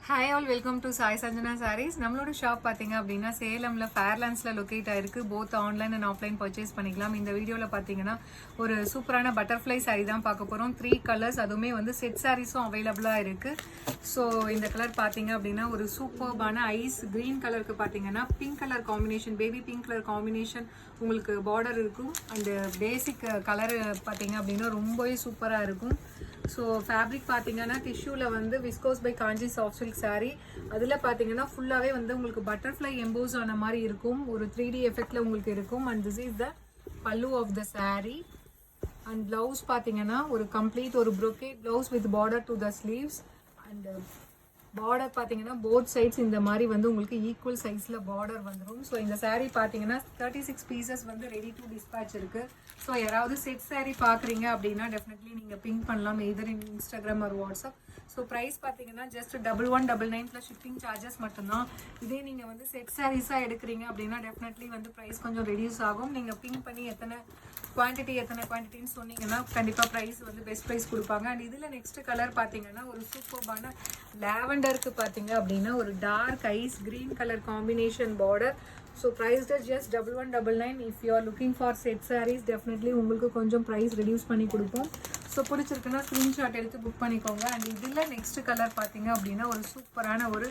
Hi all, welcome to Sai Sanjana sarees. நம்மளோட shop பார்த்தீங்க அப்படின்னா சேலமில் ஃபேர்லாண்ட்ஸில் லொக்கேட் ஆயிருக்கு. Both online and offline purchase பண்ணிக்கலாம். இந்த வீடியோவில் பார்த்தீங்கன்னா ஒரு சூப்பரான பட்டர்ஃப்ளை சாரீ தான் பார்க்க போகிறோம். 3 கலர்ஸ், அதுவுமே வந்து செட் சாரீஸும் அவைலபிளாக இருக்குது. ஸோ இந்த கலர் பார்த்தீங்க அப்படின்னா ஒரு சூப்பர்பான ஐஸ் க்ரீன் கலருக்கு பார்த்தீங்கன்னா pink colour combination, baby pink colour combination உங்களுக்கு பார்டர் இருக்கும். அந்த பேசிக் கலர் பார்த்தீங்க அப்படின்னா ரொம்பவே சூப்பராக இருக்கும். ஸோ ஃபேப்ரிக் பார்த்தீங்கன்னா டிஷ்யூவில் வந்து viscose by Kanchi soft silk sari. அதில் பார்த்தீங்கன்னா ஃபுல்லாகவே வந்து உங்களுக்கு பட்டர்ஃப்ளை எம்போஸ் ஆன மாதிரி இருக்கும். ஒரு 3D எஃபெக்டில் உங்களுக்கு இருக்கும். And this is the pallu of the sari. And blouse பார்த்தீங்கன்னா ஒரு கம்ப்ளீட் ஒரு brocade blouse with border to the sleeves. And border பார்த்தீங்கன்னா போத் சைட்ஸ் இந்த மாதிரி வந்து உங்களுக்கு ஈக்குவல் சைஸில் பார்டர் வந்துடும். ஸோ இந்த சாரீ பார்த்தீங்கன்னா 36 பீசஸ் வந்து ரெடி டு டிஸ்பேச் இருக்குது. ஸோ யாராவது செட் சாரீ பார்க்குறீங்க அப்படின்னா டெஃபினெட்லி நீங்கள் பிங்க் பண்ணலாம், either in Instagram or WhatsApp. So price பார்த்தீங்கன்னா ஜஸ்ட் 1199 ப்ளஸ் ஷிப்பிங் சார்ஜஸ் மட்டும்தான். இதே நீங்கள் வந்து செட் சாரீஸாக எடுக்கிறீங்க அப்படின்னா டெஃபினெட்லி வந்து ப்ரைஸ் கொஞ்சம் ரெடியூஸ் ஆகும். நீங்கள் பிங்க் பண்ணி எத்தனை குவான்டிட்டின்னு சொன்னீங்கன்னா கண்டிப்பாக ப்ரைஸ் வந்து பெஸ்ட் ப்ரைஸ் கொடுப்பாங்க. அண்ட் இதில் நெக்ஸ்ட் கலர் பார்த்தீங்கன்னா ஒரு சூப்பர்பான லாவெண்டருக்கு பார்த்தீங்க அப்படின்னா ஒரு dark ice green colour combination border. So price just 1199. If you are looking for set sarees definitely உங்களுக்கு கொஞ்சம் ப்ரைஸ் ரெடியூஸ் பண்ணி கொடுப்போம். ஸோ பிடிச்சிருக்குன்னா ஸ்க்ரீன்ஷாட் எடுத்து புக் பண்ணிக்கோங்க. அண்ட் இதில் நெக்ஸ்ட் கலர் பார்த்தீங்க அப்படின்னா ஒரு சூப்பரான ஒரு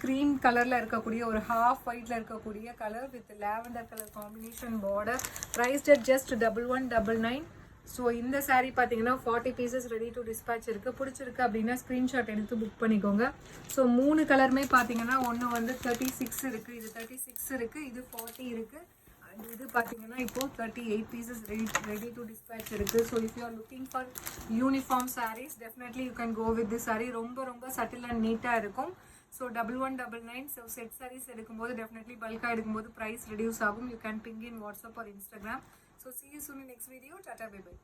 க்ரீம் கலரில் இருக்கக்கூடிய ஒரு ஹாஃப் ஒயிட்டில் இருக்கக்கூடிய colour with lavender colour combination border. Price just 1199. So இந்த சாரீ பார்த்தீங்கன்னா 40 பீசஸ் ரெடி டு டிஸ்பேச் இருக்குது. பிடிச்சிருக்கு அப்படின்னா ஸ்க்ரீன்ஷாட் எடுத்து புக் பண்ணிக்கோங்க. ஸோ 3 கலருமே பார்த்தீங்கன்னா ஒன்று வந்து 36 இருக்குது, இது 36 இருக்குது, இது 40 இருக்குது. அண்ட் இது பார்த்தீங்கன்னா இப்போது 38 பீசஸ் ரெடி டு டிஸ்பேச் இருக்குது. So if you are looking for uniform sarees definitely you can go with this sari. ரொம்ப சட்டில் அண்ட் நீட்டாக இருக்கும். ஸோ 1199. ஸோ செட் சாரீஸ் எடுக்கும்போது டெஃபினெட்லி பல்காக எடுக்கும்போது ப்ரைஸ் ரெடியூஸ் ஆகும். You can ping in WhatsApp or Instagram. So see you soon in next video. Tata, bye bye.